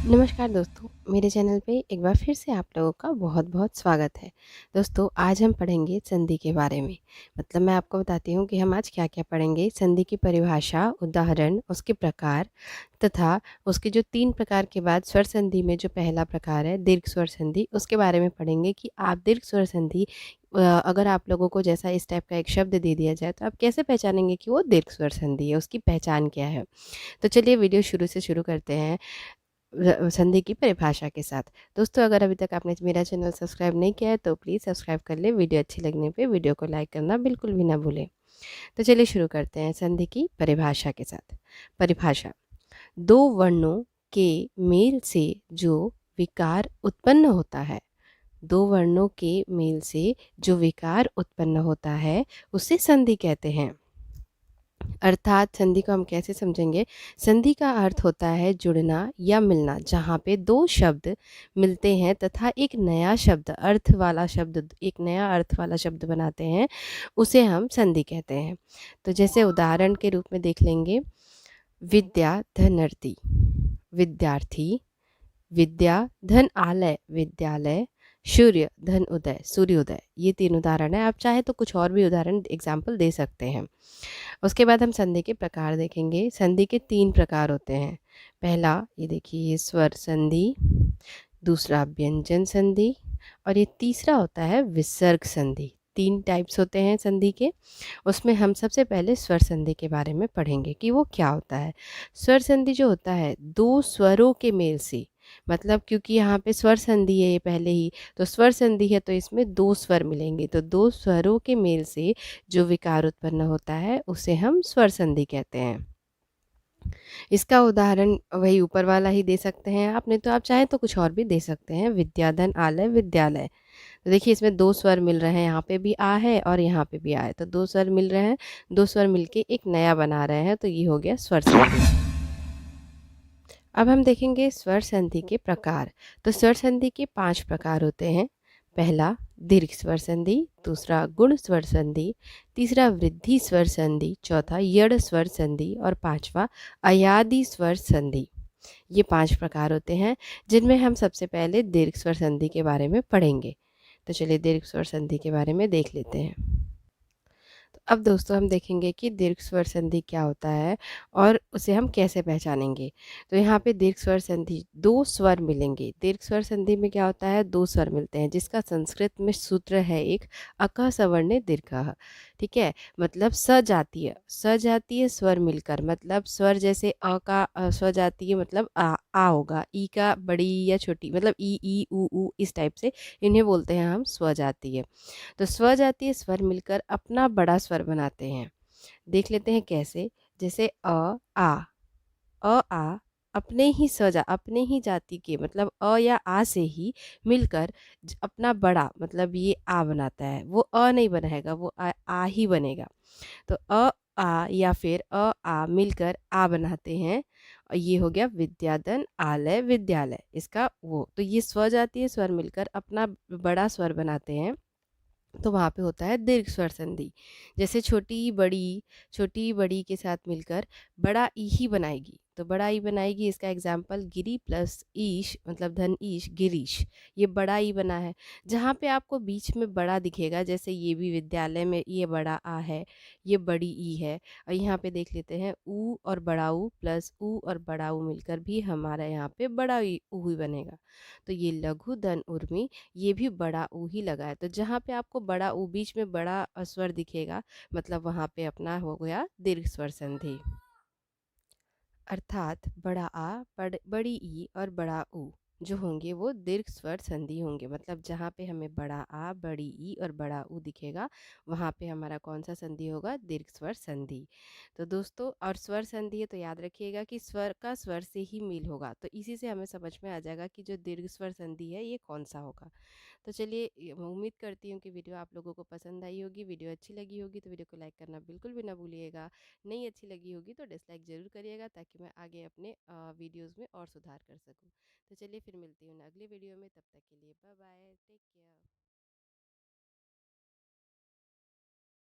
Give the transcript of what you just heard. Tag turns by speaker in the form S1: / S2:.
S1: नमस्कार दोस्तों, मेरे चैनल पे एक बार फिर से आप लोगों का बहुत-बहुत स्वागत है। दोस्तों, आज हम पढ़ेंगे संधि के बारे में। मतलब मैं आपको बताती हूँ कि हम आज क्या-क्या पढ़ेंगे। संधि की परिभाषा, उदाहरण, उसके प्रकार तथा उसके जो 3 प्रकार के बाद स्वर संधि में जो पहला प्रकार है दीर्घ स्वर संधि, उसके बारे में पढ़ेंगे कि आप दीर्घ स्वर संधि अगर आप लोगों को जैसा इस टाइप का एक शब्द दे दिया जाए, तो आप कैसे पहचानेंगे कि वो दीर्घ स्वर संधि है, उसकी पहचान क्या है? तो चलिए वीडियो शुरू से शुरू करते हैं। संधि की परिभाषा के साथ। दोस्तों, अगर अभी तक आपने मेरा चैनल सब्सक्राइब नहीं किया है तो प्लीज़ सब्सक्राइब कर लें। वीडियो अच्छी लगने पे वीडियो को लाइक करना बिल्कुल भी ना भूलें। तो चलिए शुरू करते हैं संधि की परिभाषा के साथ। परिभाषा: दो वर्णों के मेल से जो विकार उत्पन्न होता है, दो वर्णों के मेल से जो विकार उत्पन्न होता है उसे संधि कहते हैं। अर्थात संधि को हम कैसे समझेंगे? संधि का अर्थ होता है जुड़ना या मिलना, जहाँ पे दो शब्द मिलते हैं तथा एक नया शब्द एक नया अर्थ वाला शब्द बनाते हैं, उसे हम संधि कहते हैं। तो जैसे उदाहरण के रूप में देख लेंगे, विद्या धनर्थी, विद्यार्थी, विद्या धन आलय, विद्यालय, सूर्य धन उदय, सूर्योदय। ये 3 उदाहरण हैं। आप चाहे तो कुछ और भी उदाहरण एग्जाम्पल दे सकते हैं। उसके बाद हम संधि के प्रकार देखेंगे। संधि के 3 प्रकार होते हैं। पहला, ये देखिए, ये स्वर संधि, दूसरा व्यंजन संधि और ये तीसरा होता है विसर्ग संधि। 3 टाइप्स होते हैं संधि के। उसमें हम सबसे पहले स्वर संधि के बारे में पढ़ेंगे कि वो क्या होता है। स्वर संधि जो होता है, 2 स्वरों के मेल से, मतलब क्योंकि यहाँ पे स्वर संधि है ये पहले ही, तो स्वर संधि है तो इसमें 2 स्वर मिलेंगे, तो 2 स्वरों के मेल से जो विकार उत्पन्न होता है उसे हम स्वर संधि कहते हैं। इसका उदाहरण वही ऊपर वाला ही दे सकते हैं आप, नहीं तो आप चाहें तो कुछ और भी दे सकते हैं। विद्याधन आलय, विद्यालय। तो देखिए, इसमें 2 स्वर मिल रहे हैं, यहाँ पे भी आ है और यहाँ पे भी आ है, तो 2 स्वर मिल रहे हैं, 2 स्वर मिलके एक नया बना रहे हैं, तो ये हो गया स्वर संधि। अब हम देखेंगे स्वर संधि के प्रकार। तो स्वर संधि के 5 प्रकार होते हैं। पहला, दीर्घ स्वर संधि, दूसरा गुण स्वर संधि, तीसरा वृद्धि स्वर संधि, चौथा यड़ स्वर संधि और पांचवा अयादि स्वर संधि। ये 5 प्रकार होते हैं, जिनमें हम सबसे पहले दीर्घ स्वर संधि के बारे में पढ़ेंगे। तो चलिए दीर्घ स्वर संधि के बारे में देख लेते हैं। तो अब दोस्तों हम देखेंगे कि दीर्घ स्वर संधि क्या होता है और उसे हम कैसे पहचानेंगे। तो यहाँ पे दीर्घ स्वर संधि, 2 स्वर मिलेंगे। दीर्घ स्वर संधि में क्या होता है, 2 स्वर मिलते हैं, जिसका संस्कृत में सूत्र है एक, अक सवर्णे दीर्घः। ठीक है, मतलब सजातीय, सजातीय स्वर मिलकर, मतलब स्वर जैसे अ का स्वजातीय मतलब आ होगा, ई का बड़ी या छोटी, मतलब ई ऊ इस टाइप से इन्हें बोलते हैं हम स्वजातीय। तो स्वजातीय स्वर मिलकर अपना बड़ा स्वर बनाते हैं। देख लेते हैं कैसे। जैसे अ आ अपने ही जाति के, मतलब अ या आ से ही मिलकर अपना बड़ा, मतलब ये आ बनाता है। वो अ नहीं बनाएगा, वो आ ही बनेगा। तो अ आ या फिर आ मिलकर आ बनाते हैं, और ये हो गया विद्याधन आलय, विद्यालय। इसका वो, तो ये स्वजातीय स्वर मिलकर अपना बड़ा स्वर बनाते हैं, तो वहाँ पे होता है दीर्घ स्वर संधि। जैसे छोटी बड़ी के साथ मिलकर बड़ा ई ही बनाएगी, तो बड़ा ई बनाएगी। इसका एग्जाम्पल गिरी प्लस ईश, मतलब धन ईश, गिरीश। ये बड़ा ई बना है। जहाँ पे आपको बीच में बड़ा दिखेगा, जैसे ये भी विद्यालय में ये बड़ा आ है, ये बड़ी ई है। और यहाँ पे देख लेते हैं, ऊ और बड़ा ऊ प्लस ऊ और बड़ा ऊ मिलकर भी हमारा यहाँ पे बड़ा ऊ ही बनेगा। तो ये लघु धन उर्मी, ये भी बड़ा ऊ ही लगा है। तो जहाँ पे आपको बड़ा ऊ, बीच में बड़ा स्वर दिखेगा, मतलब वहाँ पे अपना हो गया दीर्घ स्वर संधि। अर्थात बड़ा आ, बड़ी ई और बड़ा ऊ जो होंगे वो दीर्घ स्वर संधि होंगे। मतलब जहाँ पे हमें बड़ा आ, बड़ी ई और बड़ा ऊ दिखेगा, वहाँ पे हमारा कौन सा संधि होगा, दीर्घ स्वर संधि। तो दोस्तों, और स्वर संधि है तो याद रखिएगा कि स्वर का स्वर से ही मेल होगा, तो इसी से हमें समझ में आ जाएगा कि जो दीर्घ स्वर संधि है ये कौन सा होगा। तो चलिए, मैं उम्मीद करती हूँ कि वीडियो आप लोगों को पसंद आई होगी। वीडियो अच्छी लगी होगी तो वीडियो को लाइक करना बिल्कुल भी ना भूलिएगा। नहीं अच्छी लगी होगी तो डिसलाइक ज़रूर करिएगा, ताकि मैं आगे अपने वीडियोज़ में और सुधार कर सकूँ। तो चलिए फिर मिलती हूँ अगले वीडियो में, तब तक के लिए बाय बाय, टेक केयर।